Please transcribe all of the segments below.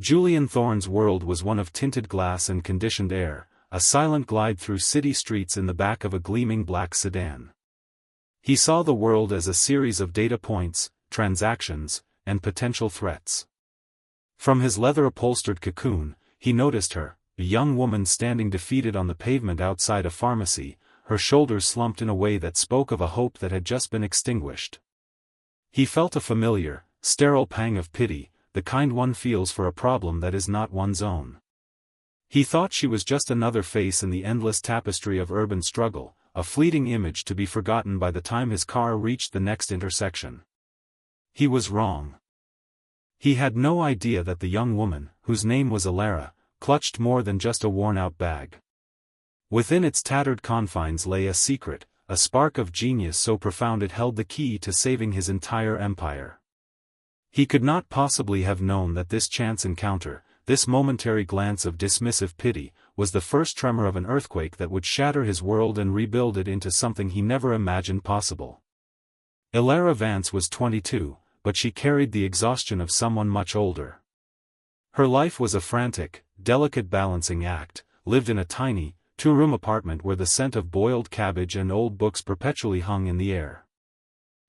Julian Thorne's world was one of tinted glass and conditioned air, a silent glide through city streets in the back of a gleaming black sedan. He saw the world as a series of data points, transactions, and potential threats. From his leather-upholstered cocoon, he noticed her, a young woman standing defeated on the pavement outside a pharmacy, her shoulders slumped in a way that spoke of a hope that had just been extinguished. He felt a familiar, sterile pang of pity, the kind one feels for a problem that is not one's own. He thought she was just another face in the endless tapestry of urban struggle, a fleeting image to be forgotten by the time his car reached the next intersection. He was wrong. He had no idea that the young woman, whose name was Alara, clutched more than just a worn-out bag. Within its tattered confines lay a secret, a spark of genius so profound it held the key to saving his entire empire. He could not possibly have known that this chance encounter, this momentary glance of dismissive pity, was the first tremor of an earthquake that would shatter his world and rebuild it into something he never imagined possible. Alara Vance was 22, but she carried the exhaustion of someone much older. Her life was a frantic, delicate balancing act, lived in a tiny, two-room apartment where the scent of boiled cabbage and old books perpetually hung in the air.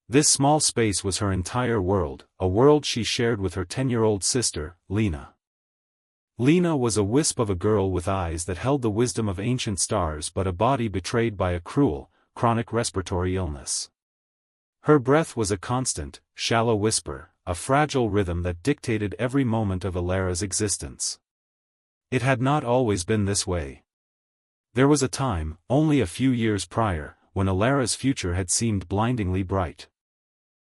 This small space was her entire world, a world she shared with her 10-year-old sister, Lena. Lena was a wisp of a girl with eyes that held the wisdom of ancient stars but a body betrayed by a cruel, chronic respiratory illness. Her breath was a constant, shallow whisper, a fragile rhythm that dictated every moment of Alara's existence. It had not always been this way. There was a time, only a few years prior, when Alara's future had seemed blindingly bright.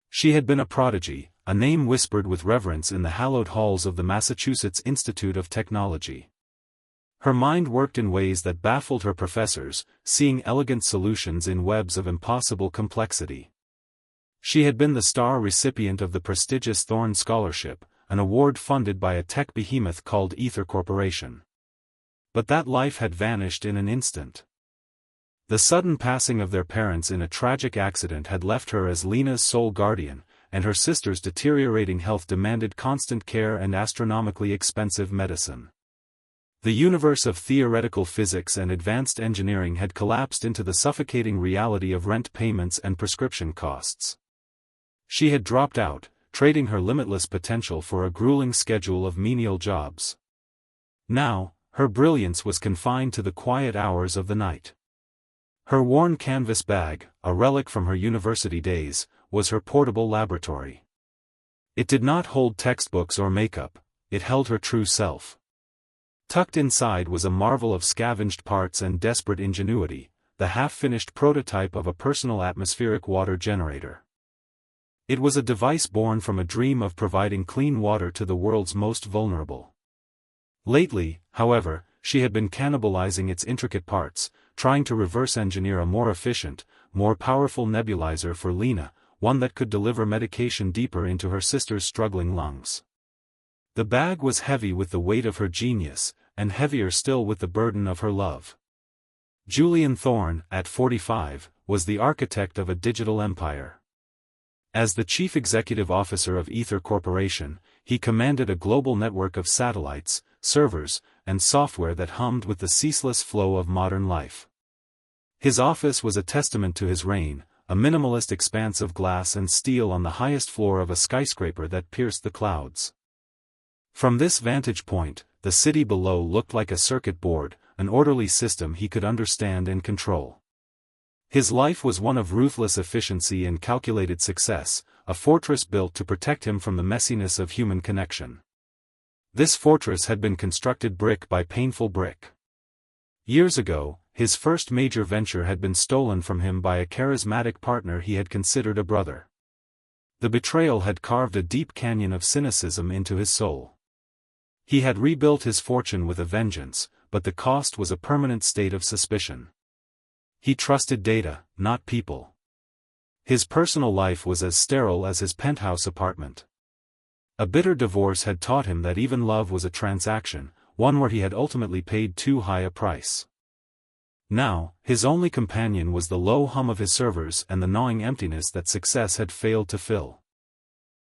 She had been a prodigy, a name whispered with reverence in the hallowed halls of the Massachusetts Institute of Technology. Her mind worked in ways that baffled her professors, seeing elegant solutions in webs of impossible complexity. She had been the star recipient of the prestigious Thorne Scholarship, an award funded by a tech behemoth called Ether Corporation. But that life had vanished in an instant. The sudden passing of their parents in a tragic accident had left her as Lena's sole guardian, and her sister's deteriorating health demanded constant care and astronomically expensive medicine. The universe of theoretical physics and advanced engineering had collapsed into the suffocating reality of rent payments and prescription costs. She had dropped out, trading her limitless potential for a grueling schedule of menial jobs. Now, her brilliance was confined to the quiet hours of the night. Her worn canvas bag, a relic from her university days, was her portable laboratory. It did not hold textbooks or makeup, it held her true self. Tucked inside was a marvel of scavenged parts and desperate ingenuity, the half-finished prototype of a personal atmospheric water generator. It was a device born from a dream of providing clean water to the world's most vulnerable. Lately, however, she had been cannibalizing its intricate parts, trying to reverse-engineer a more efficient, more powerful nebulizer for Lena, one that could deliver medication deeper into her sister's struggling lungs. The bag was heavy with the weight of her genius, and heavier still with the burden of her love. Julian Thorne, at 45, was the architect of a digital empire. As the chief executive officer of Ether Corporation, he commanded a global network of satellites, servers, and software that hummed with the ceaseless flow of modern life. His office was a testament to his reign, a minimalist expanse of glass and steel on the highest floor of a skyscraper that pierced the clouds. From this vantage point, the city below looked like a circuit board, an orderly system he could understand and control. His life was one of ruthless efficiency and calculated success, a fortress built to protect him from the messiness of human connection. This fortress had been constructed brick by painful brick. Years ago, his first major venture had been stolen from him by a charismatic partner he had considered a brother. The betrayal had carved a deep canyon of cynicism into his soul. He had rebuilt his fortune with a vengeance, but the cost was a permanent state of suspicion. He trusted data, not people. His personal life was as sterile as his penthouse apartment. A bitter divorce had taught him that even love was a transaction, one where he had ultimately paid too high a price. Now, his only companion was the low hum of his servers and the gnawing emptiness that success had failed to fill.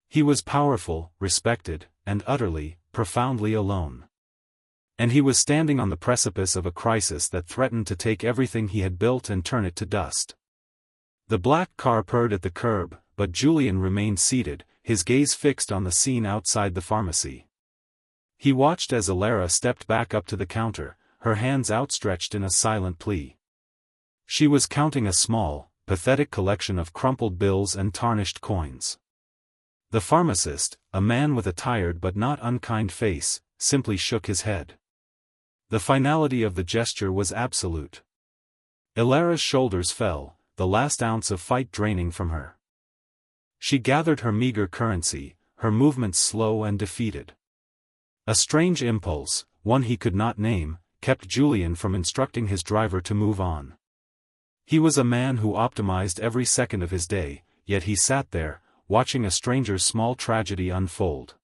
He was powerful, respected, and utterly profoundly alone. And he was standing on the precipice of a crisis that threatened to take everything he had built and turn it to dust. The black car purred at the curb, but Julian remained seated, his gaze fixed on the scene outside the pharmacy. He watched as Alara stepped back up to the counter, her hands outstretched in a silent plea. She was counting a small, pathetic collection of crumpled bills and tarnished coins. The pharmacist, a man with a tired but not unkind face, simply shook his head. The finality of the gesture was absolute. Alara's shoulders fell, the last ounce of fight draining from her. She gathered her meager currency, her movements slow and defeated. A strange impulse, one he could not name, kept Julian from instructing his driver to move on. He was a man who optimized every second of his day, yet he sat there, watching a stranger's small tragedy unfold.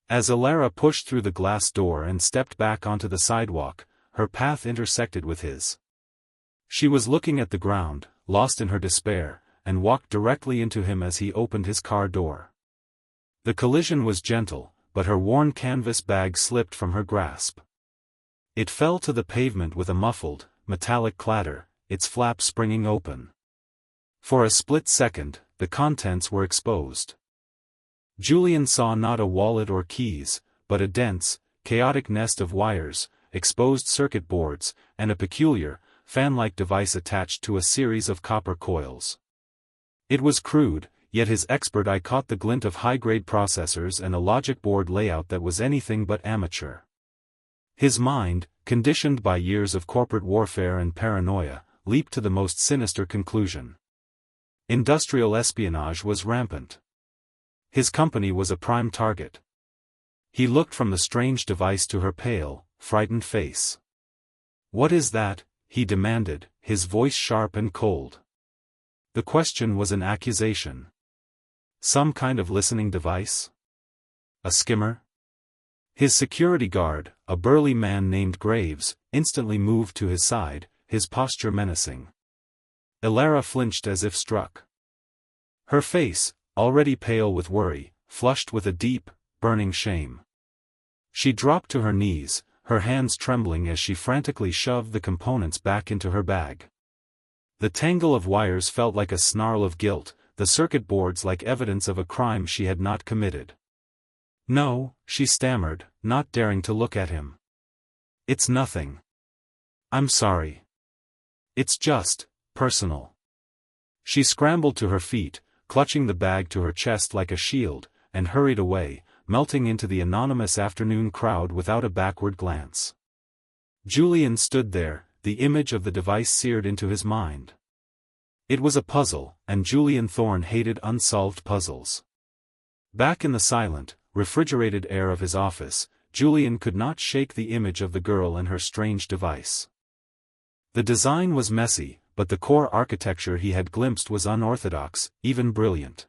As Alara pushed through the glass door and stepped back onto the sidewalk, her path intersected with his. She was looking at the ground, lost in her despair, and walked directly into him as he opened his car door. The collision was gentle, but her worn canvas bag slipped from her grasp. It fell to the pavement with a muffled, metallic clatter, its flap springing open. For a split second, the contents were exposed. Julian saw not a wallet or keys, but a dense, chaotic nest of wires, exposed circuit boards, and a peculiar, fan-like device attached to a series of copper coils. It was crude, yet his expert eye caught the glint of high-grade processors and a logic board layout that was anything but amateur. His mind, conditioned by years of corporate warfare and paranoia, leaped to the most sinister conclusion. Industrial espionage was rampant. His company was a prime target. He looked from the strange device to her pale, frightened face. "What is that?" he demanded, his voice sharp and cold. The question was an accusation. Some kind of listening device? A skimmer? His security guard, a burly man named Graves, instantly moved to his side, his posture menacing. Alara flinched as if struck. Her face, already pale with worry, flushed with a deep, burning shame. She dropped to her knees, her hands trembling as she frantically shoved the components back into her bag. The tangle of wires felt like a snarl of guilt, the circuit boards like evidence of a crime she had not committed. "No," she stammered, not daring to look at him. "It's nothing. I'm sorry. It's just, personal." She scrambled to her feet, clutching the bag to her chest like a shield, and hurried away, melting into the anonymous afternoon crowd without a backward glance. Julian stood there, the image of the device seared into his mind. It was a puzzle, and Julian Thorne hated unsolved puzzles. Back in the silent, refrigerated air of his office, Julian could not shake the image of the girl and her strange device. The design was messy, but the core architecture he had glimpsed was unorthodox, even brilliant.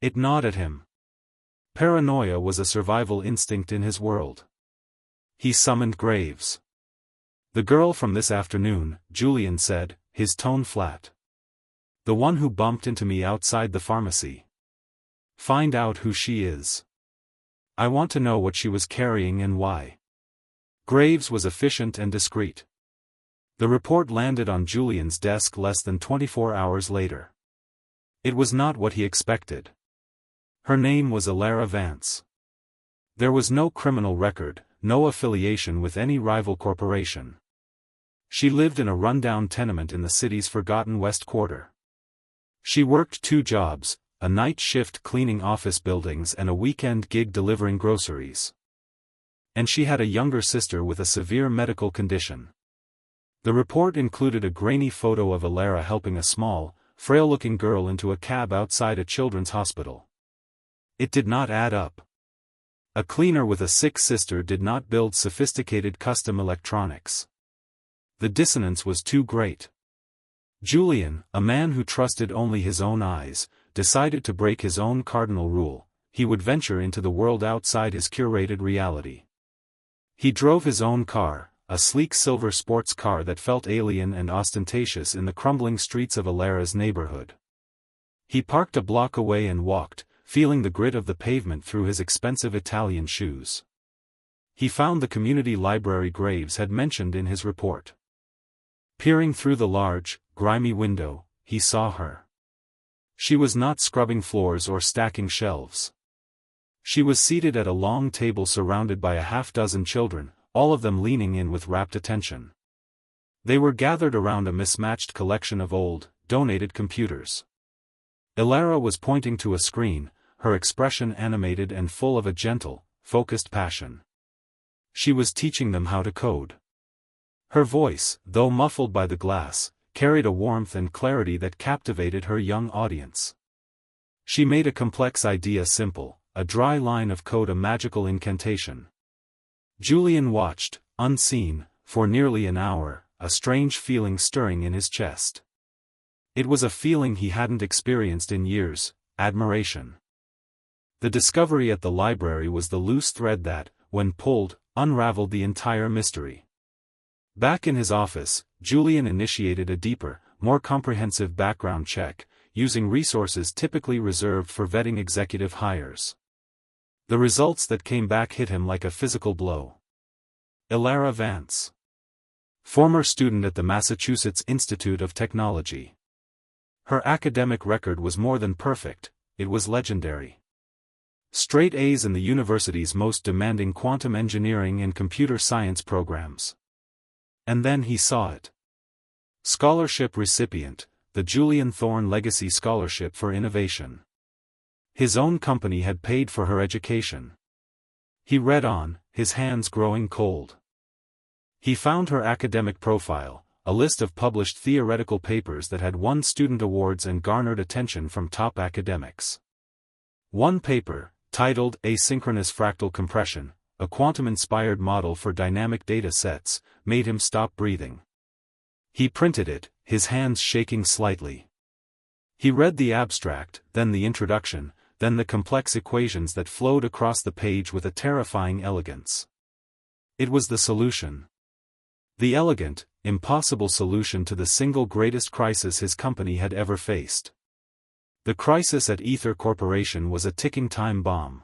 It gnawed at him. Paranoia was a survival instinct in his world. He summoned Graves. "The girl from this afternoon," Julian said, his tone flat. "The one who bumped into me outside the pharmacy. Find out who she is. I want to know what she was carrying and why." Graves was efficient and discreet. The report landed on Julian's desk less than 24 hours later. It was not what he expected. Her name was Alara Vance. There was no criminal record, no affiliation with any rival corporation. She lived in a rundown tenement in the city's forgotten West Quarter. She worked 2 jobs, a night shift cleaning office buildings and a weekend gig delivering groceries. And she had a younger sister with a severe medical condition. The report included a grainy photo of Alara helping a small, frail-looking girl into a cab outside a children's hospital. It did not add up. A cleaner with a sick sister did not build sophisticated custom electronics. The dissonance was too great. Julian, a man who trusted only his own eyes, decided to break his own cardinal rule: he would venture into the world outside his curated reality. He drove his own car, a sleek silver sports car that felt alien and ostentatious in the crumbling streets of Alara's neighborhood. He parked a block away and walked, feeling the grit of the pavement through his expensive Italian shoes. he found the community library Graves had mentioned in his report. Peering through the large, grimy window, he saw her. She was not scrubbing floors or stacking shelves. She was seated at a long table surrounded by a half-dozen children, all of them leaning in with rapt attention. They were gathered around a mismatched collection of old, donated computers. Ilara was pointing to a screen, her expression animated and full of a gentle, focused passion. She was teaching them how to code. Her voice, though muffled by the glass, carried a warmth and clarity that captivated her young audience. She made a complex idea simple, a dry line of code a magical incantation. Julian watched, unseen, for nearly an hour, a strange feeling stirring in his chest. It was a feeling he hadn't experienced in years, admiration. The discovery at the library was the loose thread that, when pulled, unraveled the entire mystery. Back in his office, Julian initiated a deeper, more comprehensive background check, using resources typically reserved for vetting executive hires. The results that came back hit him like a physical blow. Ilara Vance. Former student at the Massachusetts Institute of Technology. Her academic record was more than perfect, it was legendary. Straight A's in the university's most demanding quantum engineering and computer science programs. And then he saw it. Scholarship recipient, the Julian Thorne Legacy Scholarship for Innovation. His own company had paid for her education. He read on, his hands growing cold. He found her academic profile, a list of published theoretical papers that had won student awards and garnered attention from top academics. One paper, titled Asynchronous Fractal Compression, a quantum-inspired model for dynamic data sets, made him stop breathing. He printed it, his hands shaking slightly. He read the abstract, then the introduction, then the complex equations that flowed across the page with a terrifying elegance. It was the solution. The elegant, impossible solution to the single greatest crisis his company had ever faced. The crisis at Ether Corporation was a ticking time bomb.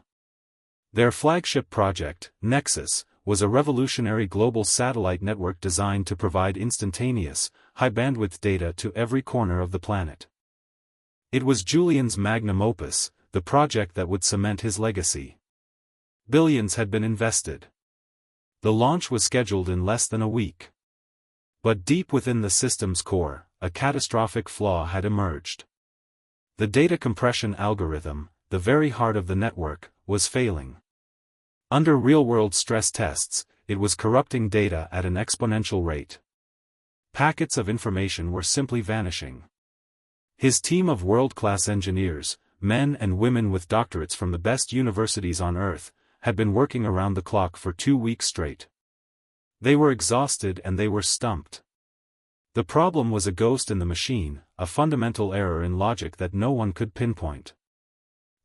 Their flagship project, Nexus, was a revolutionary global satellite network designed to provide instantaneous, high-bandwidth data to every corner of the planet. It was Julian's magnum opus, the project that would cement his legacy. Billions had been invested. The launch was scheduled in less than a week. But deep within the system's core, a catastrophic flaw had emerged. The data compression algorithm, the very heart of the network, was failing. Under real-world stress tests, it was corrupting data at an exponential rate. Packets of information were simply vanishing. His team of world-class engineers, men and women with doctorates from the best universities on Earth, had been working around the clock for 2 weeks straight. They were exhausted and they were stumped. The problem was a ghost in the machine, a fundamental error in logic that no one could pinpoint.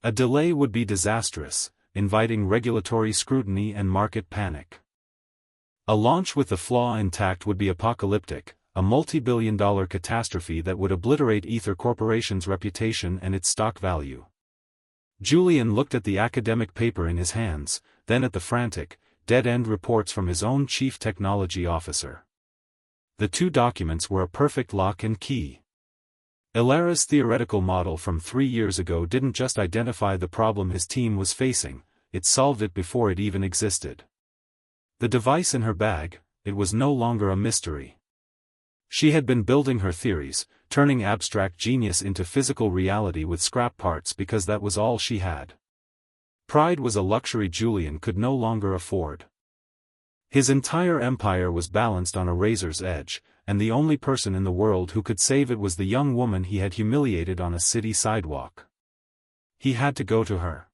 A delay would be disastrous, inviting regulatory scrutiny and market panic. A launch with the flaw intact would be apocalyptic, a multi-billion-dollar catastrophe that would obliterate Ether Corporation's reputation and its stock value. Julian looked at the academic paper in his hands, then at the frantic, dead-end reports from his own chief technology officer. The two documents were a perfect lock and key. Ilara's theoretical model from 3 years ago didn't just identify the problem his team was facing, it solved it before it even existed. The device in her bag, it was no longer a mystery. She had been building her theories, turning abstract genius into physical reality with scrap parts because that was all she had. Pride was a luxury Julian could no longer afford. His entire empire was balanced on a razor's edge, and the only person in the world who could save it was the young woman he had humiliated on a city sidewalk. He had to go to her.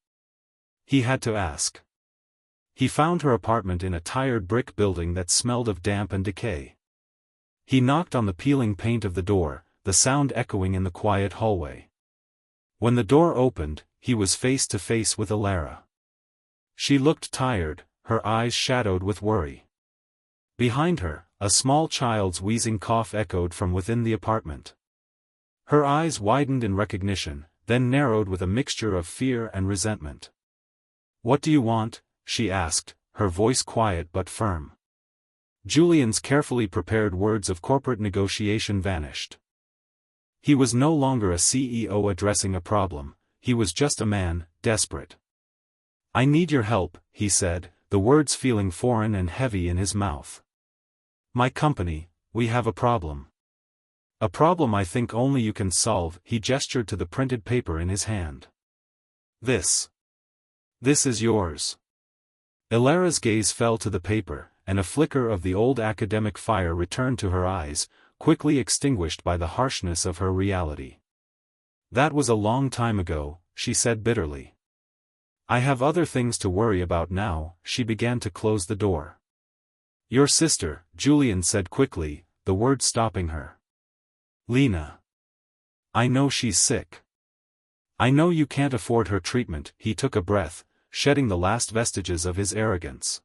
He had to ask. He found her apartment in a tired brick building that smelled of damp and decay. He knocked on the peeling paint of the door, the sound echoing in the quiet hallway. When the door opened, he was face to face with Ilara. She looked tired, her eyes shadowed with worry. Behind her, a small child's wheezing cough echoed from within the apartment. Her eyes widened in recognition, then narrowed with a mixture of fear and resentment. "What do you want?" she asked, her voice quiet but firm. Julian's carefully prepared words of corporate negotiation vanished. He was no longer a CEO addressing a problem, he was just a man, desperate. "I need your help," he said, the words feeling foreign and heavy in his mouth. "My company, we have a problem. A problem I think only you can solve." He gestured to the printed paper in his hand. This is yours." Ilara's gaze fell to the paper, and a flicker of the old academic fire returned to her eyes, quickly extinguished by the harshness of her reality. "That was a long time ago," she said bitterly. "I have other things to worry about now." She began to close the door. "Your sister," Julian said quickly, the word stopping her. "Lena. I know she's sick. I know you can't afford her treatment." He took a breath, shedding the last vestiges of his arrogance.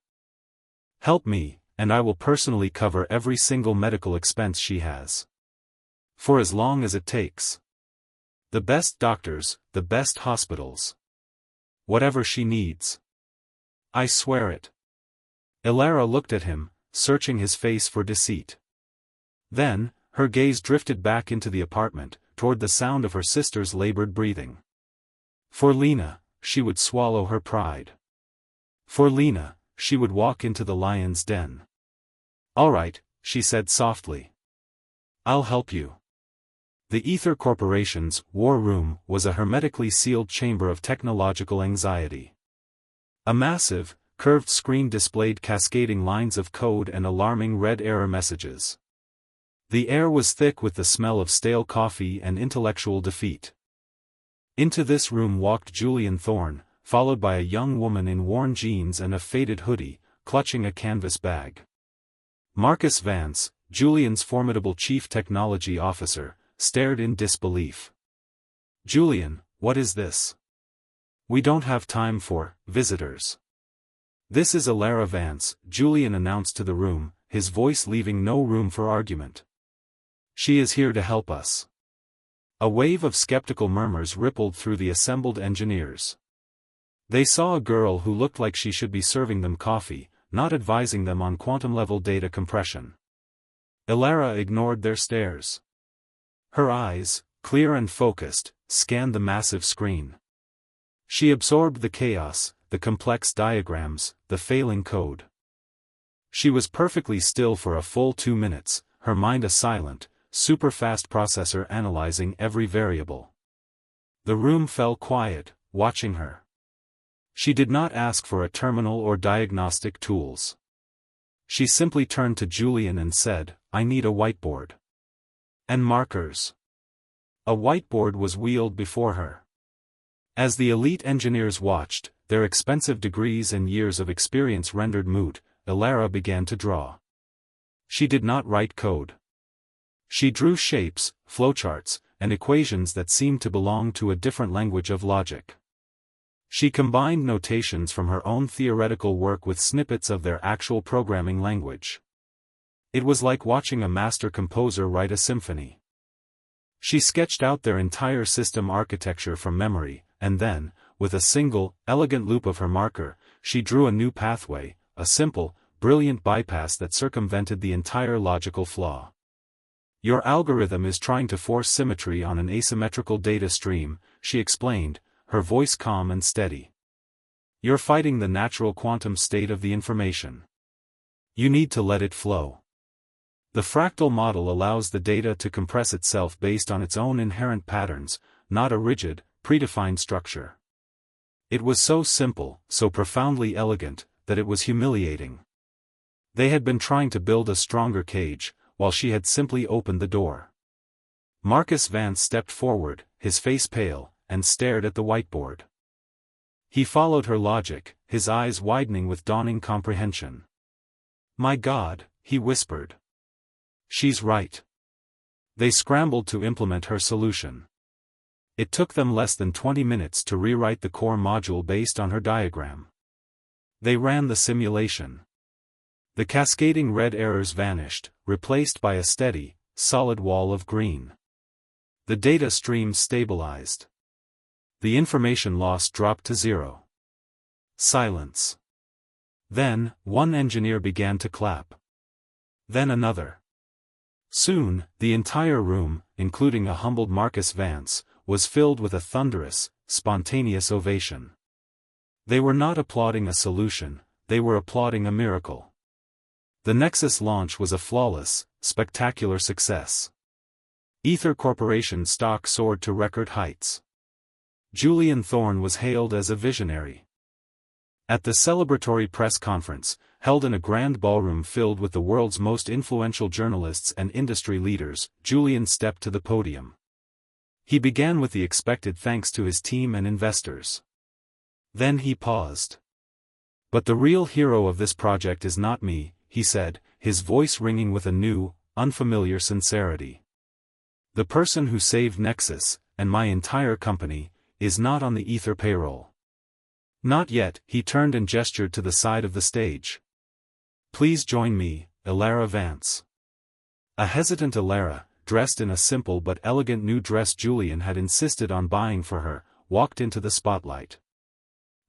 "Help me, and I will personally cover every single medical expense she has. For as long as it takes. The best doctors, the best hospitals. Whatever she needs. I swear it." Ilara looked at him, searching his face for deceit. Then, her gaze drifted back into the apartment, toward the sound of her sister's labored breathing. For Lena, she would swallow her pride. For Lena, she would walk into the lion's den. "All right," she said softly. "I'll help you." The Ether Corporation's war room was a hermetically sealed chamber of technological anxiety. A massive, curved screen displayed cascading lines of code and alarming red error messages. The air was thick with the smell of stale coffee and intellectual defeat. Into this room walked Julian Thorne, followed by a young woman in worn jeans and a faded hoodie, clutching a canvas bag. Marcus Vance, Julian's formidable chief technology officer, stared in disbelief. "Julian, what is this? We don't have time for visitors." "This is Ilara Vance," Julian announced to the room, his voice leaving no room for argument. "She is here to help us." A wave of skeptical murmurs rippled through the assembled engineers. They saw a girl who looked like she should be serving them coffee, not advising them on quantum-level data compression. Ilara ignored their stares. Her eyes, clear and focused, scanned the massive screen. She absorbed the chaos, the complex diagrams, the failing code. She was perfectly still for a full 2 minutes, her mind a silent, super-fast processor analyzing every variable. The room fell quiet, watching her. She did not ask for a terminal or diagnostic tools. She simply turned to Julian and said, "I need a whiteboard. And markers." A whiteboard was wheeled before her. As the elite engineers watched, their expensive degrees and years of experience rendered moot, Ilara began to draw. She did not write code. She drew shapes, flowcharts, and equations that seemed to belong to a different language of logic. She combined notations from her own theoretical work with snippets of their actual programming language. It was like watching a master composer write a symphony. She sketched out their entire system architecture from memory, and then, with a single, elegant loop of her marker, she drew a new pathway, a simple, brilliant bypass that circumvented the entire logical flaw. "Your algorithm is trying to force symmetry on an asymmetrical data stream," she explained, her voice calm and steady. "You're fighting the natural quantum state of the information. You need to let it flow. The fractal model allows the data to compress itself based on its own inherent patterns, not a rigid, predefined structure." It was so simple, so profoundly elegant, that it was humiliating. They had been trying to build a stronger cage, while she had simply opened the door. Marcus Vance stepped forward, his face pale, and stared at the whiteboard. He followed her logic, his eyes widening with dawning comprehension. "My God," he whispered. "She's right." They scrambled to implement her solution. It took them less than 20 minutes to rewrite the core module based on her diagram. They ran the simulation. The cascading red errors vanished, replaced by a steady, solid wall of green. The data stream stabilized. The information loss dropped to 0. Silence. Then, one engineer began to clap. Then another. Soon, the entire room, including a humbled Marcus Vance, was filled with a thunderous, spontaneous ovation. They were not applauding a solution, they were applauding a miracle. The Nexus launch was a flawless, spectacular success. Ether Corporation's stock soared to record heights. Julian Thorne was hailed as a visionary. At the celebratory press conference, held in a grand ballroom filled with the world's most influential journalists and industry leaders, Julian stepped to the podium. He began with the expected thanks to his team and investors. Then he paused. "But the real hero of this project is not me," he said, his voice ringing with a new, unfamiliar sincerity. "The person who saved Nexus, and my entire company, is not on the Ether payroll. Not yet." He turned and gestured to the side of the stage. "Please join me, Ilara Vance." A hesitant Ilara, dressed in a simple but elegant new dress Julian had insisted on buying for her, walked into the spotlight.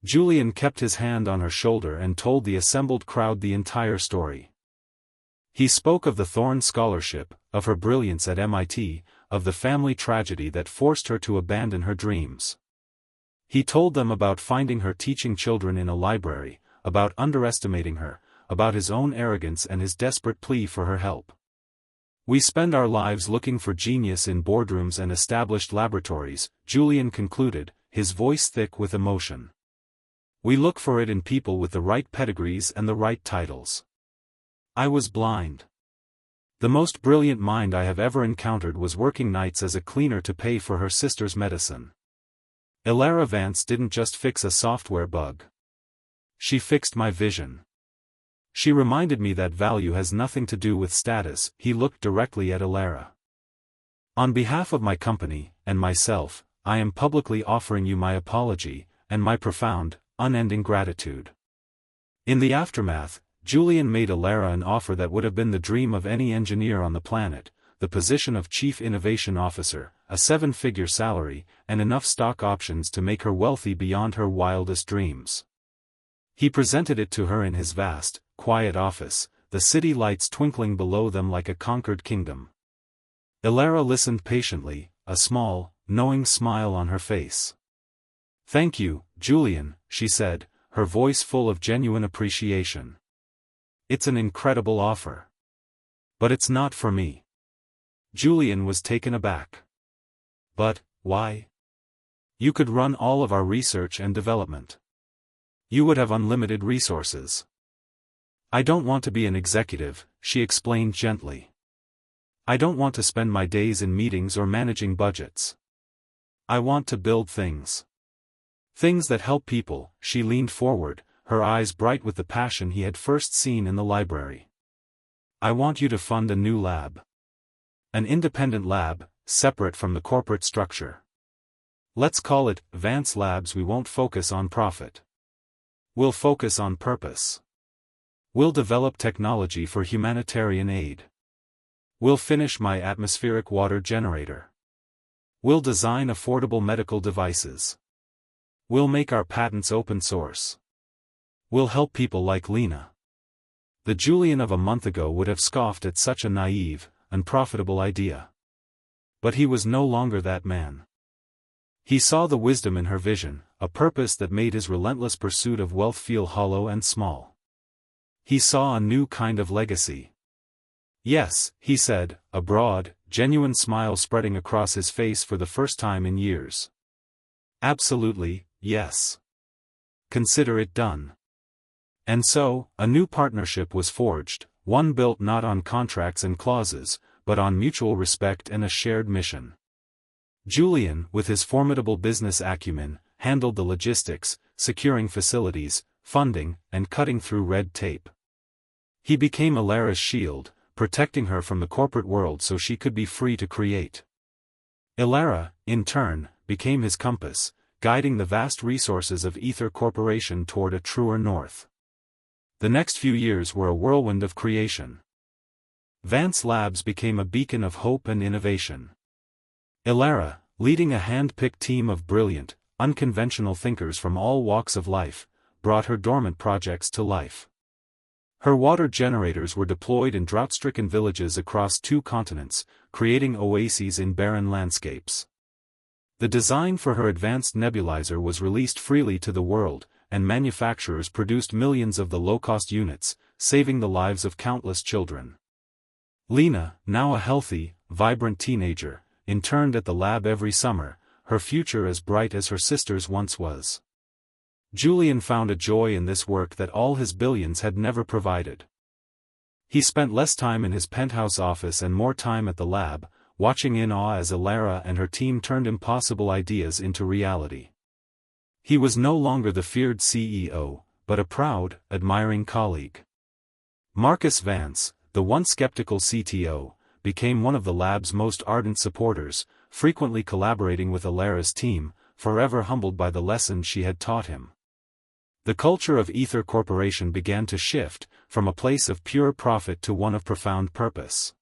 Julian kept his hand on her shoulder and told the assembled crowd the entire story. He spoke of the Thorne Scholarship, of her brilliance at MIT, of the family tragedy that forced her to abandon her dreams. He told them about finding her teaching children in a library, about underestimating her, about his own arrogance and his desperate plea for her help. "We spend our lives looking for genius in boardrooms and established laboratories," Julian concluded, his voice thick with emotion. "We look for it in people with the right pedigrees and the right titles. I was blind. The most brilliant mind I have ever encountered was working nights as a cleaner to pay for her sister's medicine. Ilara Vance didn't just fix a software bug. She fixed my vision. She reminded me that value has nothing to do with status." He looked directly at Ilara. "On behalf of my company, and myself, I am publicly offering you my apology, and my profound, unending gratitude." In the aftermath, Julian made Ilara an offer that would have been the dream of any engineer on the planet, the position of Chief Innovation Officer, a 7-figure salary, and enough stock options to make her wealthy beyond her wildest dreams. He presented it to her in his vast, quiet office, the city lights twinkling below them like a conquered kingdom. Ilara listened patiently, a small, knowing smile on her face. "Thank you, Julian," she said, her voice full of genuine appreciation. "It's an incredible offer. But it's not for me." Julian was taken aback. "But, why? You could run all of our research and development. You would have unlimited resources." "I don't want to be an executive," she explained gently. "I don't want to spend my days in meetings or managing budgets. I want to build things. Things that help people." She leaned forward, her eyes bright with the passion he had first seen in the library. "I want you to fund a new lab. An independent lab, separate from the corporate structure. Let's call it Vance Labs. We won't focus on profit. We'll focus on purpose. We'll develop technology for humanitarian aid. We'll finish my atmospheric water generator. We'll design affordable medical devices. We'll make our patents open source. We'll help people like Lena." The Julian of a month ago would have scoffed at such a naive, unprofitable idea. But he was no longer that man. He saw the wisdom in her vision, a purpose that made his relentless pursuit of wealth feel hollow and small. He saw a new kind of legacy. "Yes," he said, a broad, genuine smile spreading across his face for the first time in years. "Absolutely, yes. Consider it done." And so, a new partnership was forged, one built not on contracts and clauses, but on mutual respect and a shared mission. Julian, with his formidable business acumen, handled the logistics, securing facilities, funding, and cutting through red tape. He became Ilara's shield, protecting her from the corporate world so she could be free to create. Ilara, in turn, became his compass, guiding the vast resources of Ether Corporation toward a truer north. The next few years were a whirlwind of creation. Vance Labs became a beacon of hope and innovation. Ilara, leading a hand-picked team of brilliant, unconventional thinkers from all walks of life, brought her dormant projects to life. Her water generators were deployed in drought-stricken villages across 2 continents, creating oases in barren landscapes. The design for her advanced nebulizer was released freely to the world, and manufacturers produced millions of the low-cost units, saving the lives of countless children. Lena, now a healthy, vibrant teenager, interned at the lab every summer, her future as bright as her sister's once was. Julian found a joy in this work that all his billions had never provided. He spent less time in his penthouse office and more time at the lab, watching in awe as Alara and her team turned impossible ideas into reality. He was no longer the feared CEO, but a proud, admiring colleague. Marcus Vance, the once skeptical CTO, became one of the lab's most ardent supporters, frequently collaborating with Alara's team, forever humbled by the lessons she had taught him. The culture of Ether Corporation began to shift, from a place of pure profit to one of profound purpose.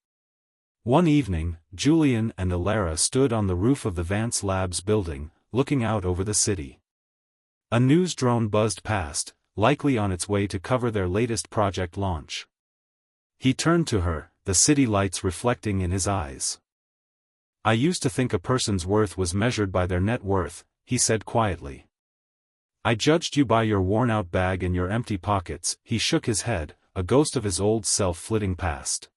One evening, Julian and Alara stood on the roof of the Vance Labs building, looking out over the city. A news drone buzzed past, likely on its way to cover their latest project launch. He turned to her, the city lights reflecting in his eyes. "I used to think a person's worth was measured by their net worth," he said quietly. "I judged you by your worn-out bag and your empty pockets." He shook his head, a ghost of his old self flitting past.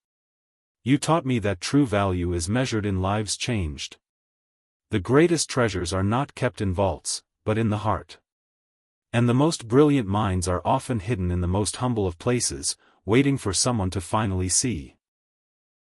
"You taught me that true value is measured in lives changed. The greatest treasures are not kept in vaults, but in the heart. And the most brilliant minds are often hidden in the most humble of places, waiting for someone to finally see."